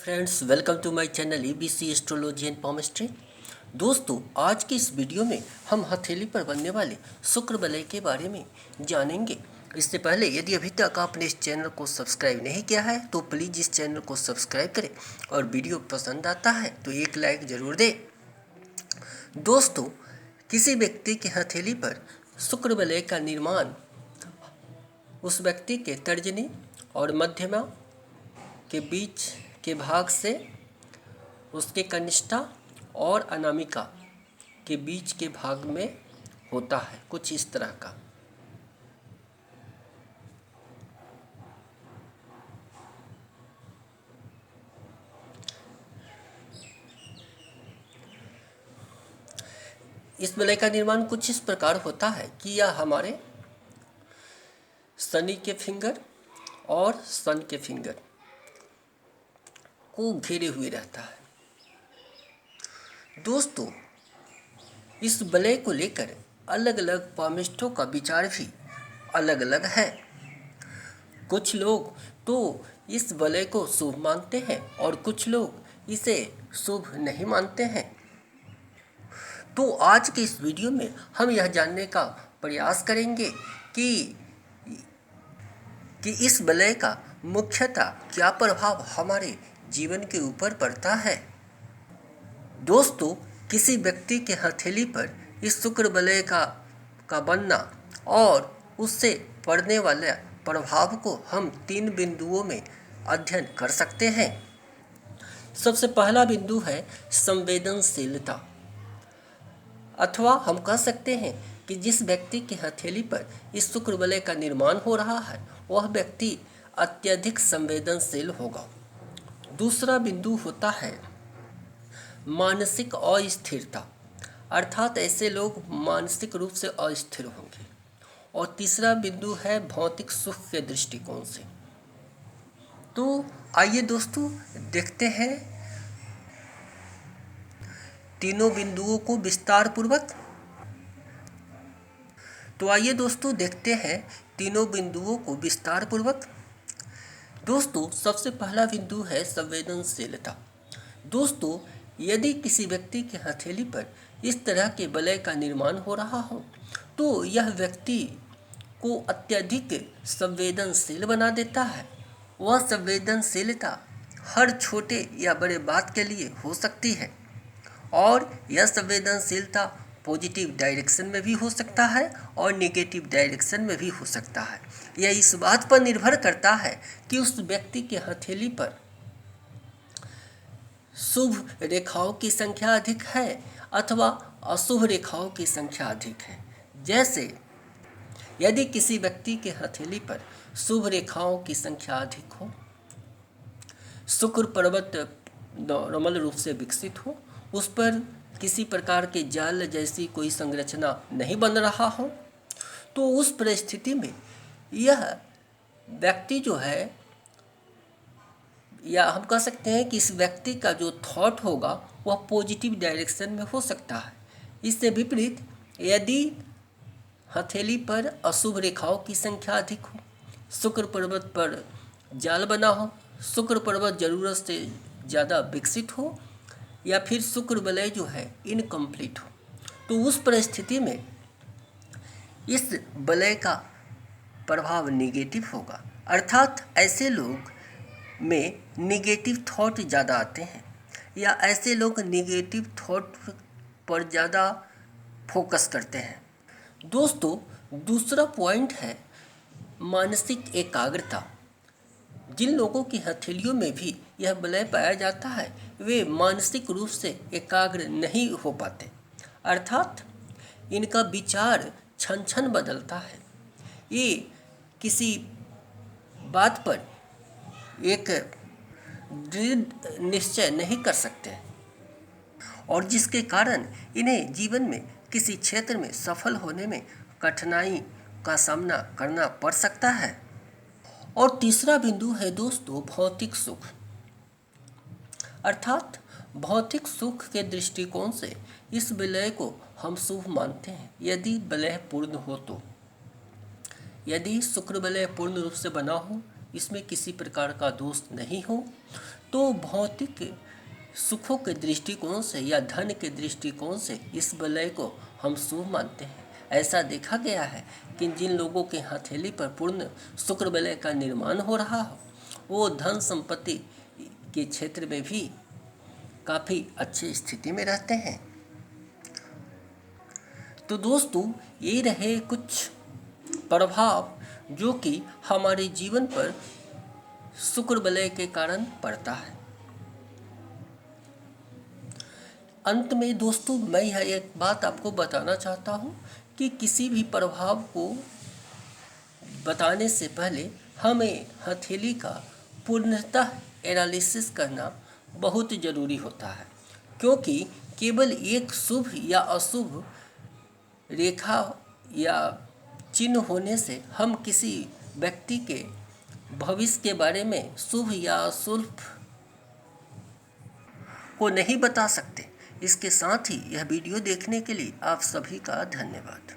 Friends, welcome to my channel ABC astrology and palmistry। दोस्तों, आज की इस वीडियो में हम हथेली पर बनने वाले शुक्र वलय के बारे में जानेंगे। इससे पहले यदि अभी तक आपने इस चैनल को सब्सक्राइब नहीं किया है तो प्लीज़ इस चैनल को सब्सक्राइब करें और वीडियो पसंद आता है तो एक लाइक ज़रूर दें। दोस्तों, किसी व्यक्ति की हथेली पर शुक्र वलय का निर्माण उस व्यक्ति के तर्जनी और मध्यमा के बीच के भाग से उसके कनिष्ठा और अनामिका के बीच के भाग में होता है, कुछ इस तरह का। इस वलय का निर्माण कुछ इस प्रकार होता है कि यह हमारे शनि के फिंगर और सन के फिंगर को घेरे हुए रहता है। दोस्तों, इस वलय को लेकर अलग अलग पामिस्टों का विचार भी अलग अलग है। कुछ लोग तो इस वलय को शुभ मानते हैं और कुछ लोग इसे शुभ नहीं मानते हैं। तो आज के इस वीडियो में हम यह जानने का प्रयास करेंगे कि इस वलय का मुख्यतः क्या प्रभाव हमारे जीवन के ऊपर पड़ता है। दोस्तों, किसी व्यक्ति के हथेली पर इस शुक्र वलय का बनना और उससे पड़ने वाले प्रभाव को हम 3 बिंदुओं में अध्ययन कर सकते हैं। सबसे पहला बिंदु है संवेदनशीलता, अथवा हम कह सकते हैं कि जिस व्यक्ति की हथेली पर इस शुक्र वलय का निर्माण हो रहा है वह व्यक्ति अत्यधिक संवेदनशील होगा। दूसरा बिंदु होता है मानसिक अस्थिरता, अर्थात ऐसे लोग मानसिक रूप से अस्थिर होंगे। और तीसरा बिंदु है भौतिक सुख के दृष्टिकोण से। तो आइए दोस्तों देखते हैं तीनों बिंदुओं को विस्तार पूर्वक। दोस्तों, सबसे पहला बिंदु है संवेदनशीलता। दोस्तों, यदि किसी व्यक्ति की हथेली पर इस तरह के वलय का निर्माण हो रहा हो तो यह व्यक्ति को अत्यधिक संवेदनशील बना देता है। वह संवेदनशीलता हर छोटे या बड़े बात के लिए हो सकती है और यह संवेदनशीलता पॉजिटिव डायरेक्शन में भी हो सकता है और नेगेटिव डायरेक्शन में भी हो सकता है। यह इस बात पर निर्भर करता है कि उस व्यक्ति के हथेली पर शुभ रेखाओं की संख्या अधिक है अथवा अशुभ रेखाओं की संख्या अधिक है। जैसे यदि किसी व्यक्ति के हथेली पर शुभ रेखाओं की संख्या अधिक हो, शुक्र पर्वत नॉर्मल रूप से विकसित हो, उस पर किसी प्रकार के जाल जैसी कोई संरचना नहीं बन रहा हो, तो उस परिस्थिति में यह व्यक्ति जो है, या हम कह सकते हैं कि इस व्यक्ति का जो थॉट होगा वह पॉजिटिव डायरेक्शन में हो सकता है। इससे विपरीत यदि हथेली पर अशुभ रेखाओं की संख्या अधिक हो, शुक्र पर्वत पर जाल बना हो, शुक्र पर्वत ज़रूरत से ज़्यादा विकसित हो, या फिर शुक्र वलय जो है इनकम्प्लीट हो, तो उस परिस्थिति में इस वलय का प्रभाव नेगेटिव होगा। अर्थात ऐसे लोग में नेगेटिव थॉट ज़्यादा आते हैं या ऐसे लोग नेगेटिव थॉट पर ज़्यादा फोकस करते हैं। दोस्तों, दूसरा पॉइंट है मानसिक एकाग्रता। जिन लोगों की हथेलियों में भी यह वलय पाया जाता है वे मानसिक रूप से एकाग्र नहीं हो पाते, अर्थात इनका विचार क्षण क्षण बदलता है। ये किसी बात पर एक दृढ़ निश्चय नहीं कर सकते और जिसके कारण इन्हें जीवन में किसी क्षेत्र में सफल होने में कठिनाई का सामना करना पड़ सकता है। और तीसरा बिंदु है दोस्तों भौतिक सुख, अर्थात भौतिक सुख के दृष्टिकोण से इस वलय को हम शुभ मानते हैं यदि वलय पूर्ण हो तो। यदि शुक्र वलय पूर्ण रूप से बना हो, इसमें किसी प्रकार का दोष नहीं हो, तो भौतिक सुखों के दृष्टिकोण से या धन के दृष्टिकोण से इस वलय को हम शुभ मानते हैं। ऐसा देखा गया है कि जिन लोगों के हथेली पर पूर्ण शुक्र वलय का निर्माण हो रहा हो वो धन संपत्ति के क्षेत्र में भी काफ़ी अच्छी स्थिति में रहते हैं। तो दोस्तों, ये रहे कुछ प्रभाव जो कि हमारे जीवन पर शुक्र वलय के कारण पड़ता है। अंत में दोस्तों, मैं यह एक बात आपको बताना चाहता हूँ कि किसी भी प्रभाव को बताने से पहले हमें हथेली का पूर्णतः एनालिसिस करना बहुत ज़रूरी होता है, क्योंकि केवल एक शुभ या अशुभ रेखा या चिन्ह होने से हम किसी व्यक्ति के भविष्य के बारे में शुभ या अशुभ को नहीं बता सकते। इसके साथ ही यह वीडियो देखने के लिए आप सभी का धन्यवाद।